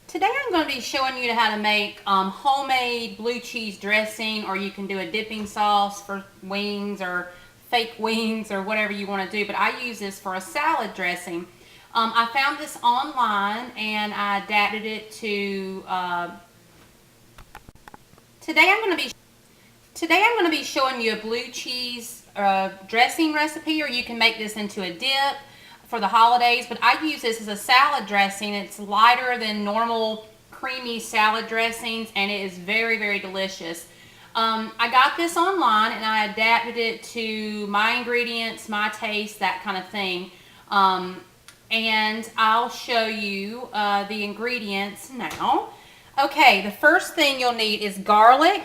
Today I'm going to be showing you how to make homemade blue cheese dressing, or you can do a dipping sauce for wings or fake wings or whatever you want to do, but I use this for a salad dressing. I found this online and I adapted it to, today I'm going to be showing you a blue cheese dressing recipe, or you can make this into a dip for the holidays, but I use this as a salad dressing. It's lighter than normal creamy salad dressings, and it is very, very delicious. I got this online and I adapted it to my ingredients, my taste, that kind of thing. And I'll show you the ingredients now. Okay, the first thing you'll need is garlic.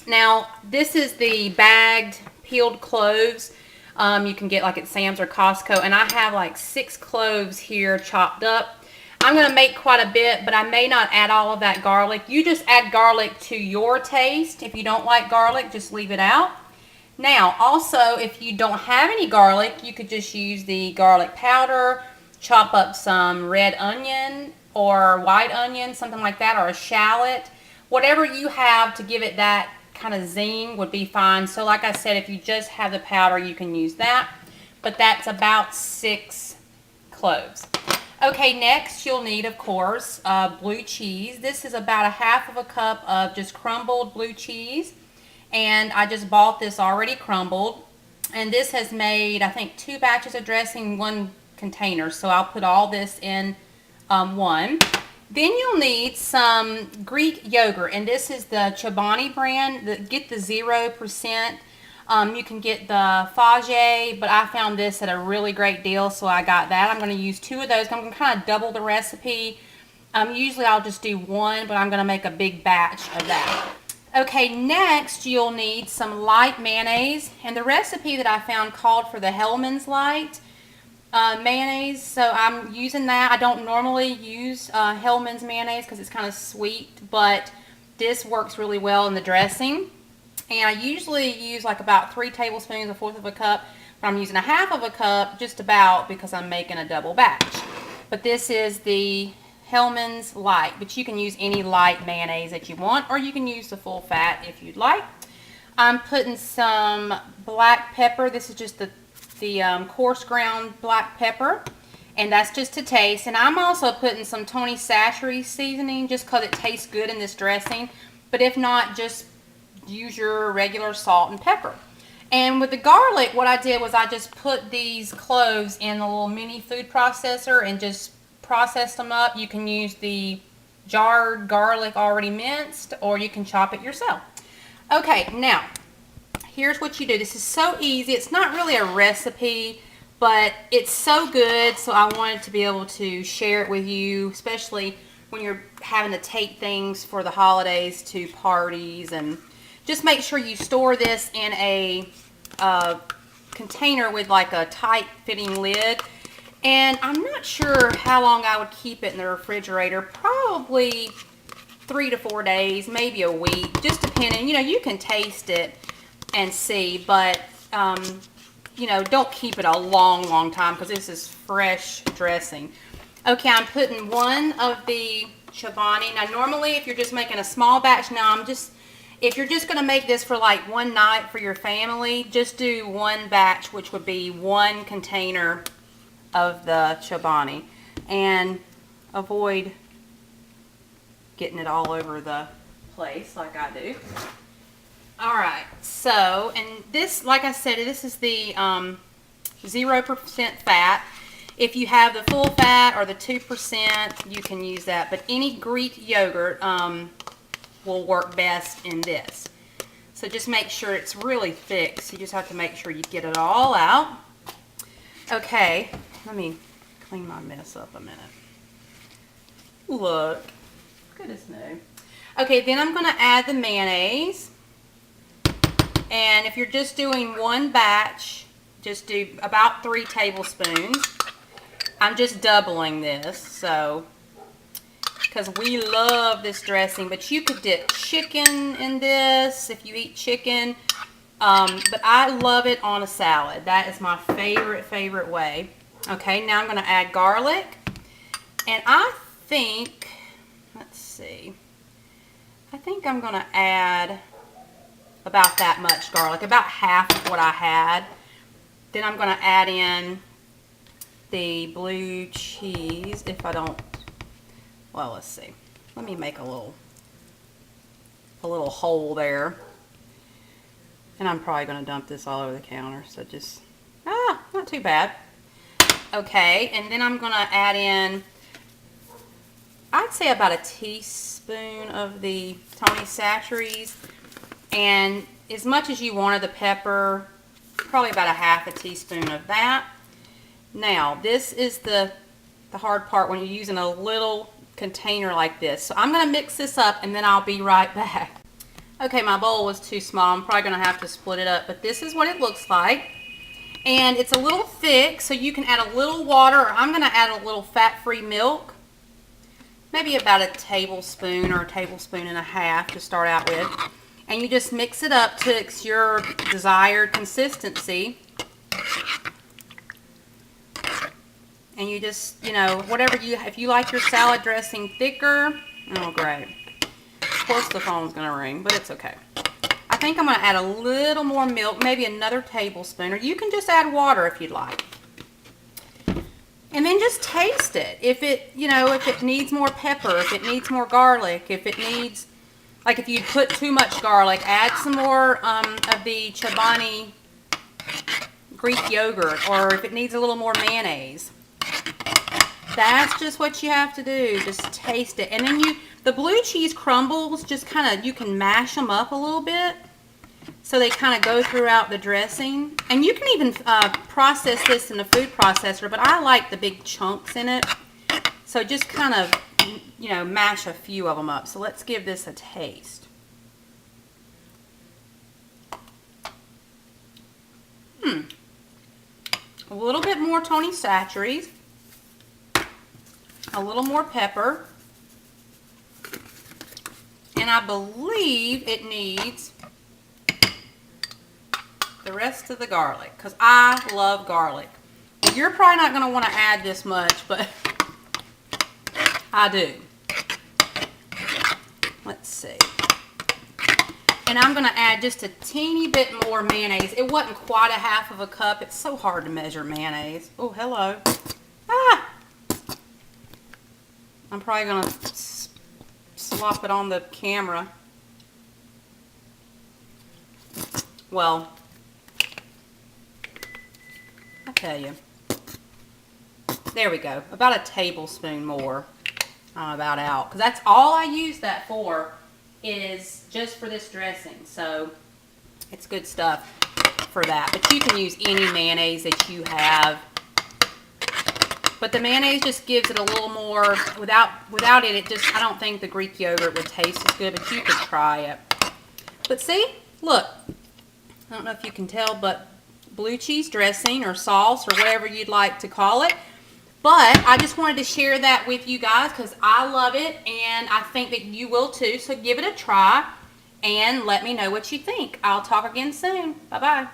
Now, this is the bagged peeled cloves. You can get like at Sam's or Costco, and I have like 6 cloves here chopped up. I'm going to make quite a bit, but I may not add all of that garlic. You just add garlic to your taste. If you don't like garlic, just leave it out. Now, also, if you don't have any garlic, you could just use the garlic powder, chop up some red onion or white onion, something like that, or a shallot. Whatever you have to give it that kind of zing would be fine. So like I said, if you just have the powder, you can use that, but that's about 6 cloves. Okay, next you'll need, of course, blue cheese. This is about a half of a cup of just crumbled blue cheese, and I just bought this already crumbled, and this has made, I think, 2 batches of dressing, 1 container, so I'll put all this in one. Then you'll need some Greek yogurt, and this is the Chobani brand. Get the 0%. You can get the Fage, but I found this at a really great deal, so I got that. I'm going to use 2 of those. I'm going to kind of double the recipe. Usually I'll just do 1, but I'm going to make a big batch of that. Okay, next you'll need some light mayonnaise, and the recipe that I found called for the Hellmann's Light mayonnaise, so I'm using that. I don't normally use Hellmann's mayonnaise because it's kind of sweet, but this works really well in the dressing. And I usually use like about 3 tablespoons, 1/4 of a cup, but I'm using 1/2 of a cup just about because I'm making a double batch. But this is the Hellmann's Light, but you can use any light mayonnaise that you want, or you can use the full fat if you'd like. I'm putting some black pepper. This is just the coarse ground black pepper, and that's just to taste. And I'm also putting some Tony Chachere's seasoning just because it tastes good in this dressing, but if not, just use your regular salt and pepper. And with the garlic, what I did was I just put these cloves in a little mini food processor and just processed them up. You can use the jarred garlic already minced, or you can chop it yourself. Okay, now here's what you do. This is so easy. It's not really a recipe, but it's so good, so I wanted to be able to share it with you, especially when you're having to take things for the holidays to parties. And just make sure you store this in a container with like a tight fitting lid. And I'm not sure how long I would keep it in the refrigerator. Probably 3 to 4 days, maybe a week, just depending. You know, you can taste it and see, but you know, don't keep it a long time because this is fresh dressing. Okay, I'm putting 1 of the Chobani. Now normally if you're just making a small batch, if you're just going to make this for like one night for your family, just do 1 batch, which would be 1 container of the Chobani, and avoid getting it all over the place like I do. Alright, so, and this, like I said, this is the 0% fat. If you have the full fat or the 2%, you can use that, but any Greek yogurt will work best in this. So just make sure it's really thick, so you just have to make sure you get it all out. Okay, let me clean my mess up a minute. Look, goodness no. Okay, then I'm going to add the mayonnaise. And if you're just doing 1 batch, just do about 3 tablespoons. I'm just doubling this, so, because we love this dressing, but you could dip chicken in this if you eat chicken. But I love it on a salad. That is my favorite way. Okay, now I'm going to add garlic. And I think, let's see. I think I'm going to add about that much garlic, about half of what I had. Then I'm going to add in the blue cheese. If I don't, well, let's see. Let me make a little hole there. And I'm probably going to dump this all over the counter, so just, not too bad. Okay, and then I'm going to add in, I'd say about a teaspoon of the Tony Chachere's, and as much as you wanted the pepper, probably about a half a teaspoon of that. Now, this is the hard part when you're using a little container like this. So I'm going to mix this up and then I'll be right back. Okay, my bowl was too small. I'm probably going to have to split it up, but this is what it looks like. And it's a little thick, so you can add a little water, or I'm going to add a little fat-free milk. Maybe about a tablespoon or a tablespoon and a half to start out with. And you just mix it up to your desired consistency. And you just, you know, whatever if you like your salad dressing thicker, oh great. Of course the phone's gonna ring, but it's okay. I think I'm gonna add a little more milk, maybe another tablespoon, or you can just add water if you'd like. And then just taste it. If it, you know, if it needs more pepper, if it needs more garlic, if it needs, like if you put too much garlic, add some more of the Chobani Greek yogurt, or if it needs a little more mayonnaise. That's just what you have to do. Just taste it. And then the blue cheese crumbles, just kind of, you can mash them up a little bit so they kind of go throughout the dressing. And you can even process this in a food processor, but I like the big chunks in it. So just kind of, you know, mash a few of them up. So let's give this a taste. A little bit more Tony Chachere's. A little more pepper. And I believe it needs the rest of the garlic, because I love garlic. You're probably not going to want to add this much, but I do. Let's see. And I'm going to add just a teeny bit more mayonnaise. It wasn't quite a half of a cup. It's so hard to measure mayonnaise. Oh, hello. Ah! I'm probably going to slop it on the camera. Well, I tell you. There we go. About a tablespoon more. I'm about out. Because that's all I use that for, is just for this dressing. So it's good stuff for that. But you can use any mayonnaise that you have. But the mayonnaise just gives it a little more, without it, I don't think the Greek yogurt would taste as good, but you could try it. But see, look, I don't know if you can tell, but blue cheese dressing or sauce or whatever you'd like to call it. But I just wanted to share that with you guys because I love it and I think that you will too. So give it a try and let me know what you think. I'll talk again soon. Bye-bye.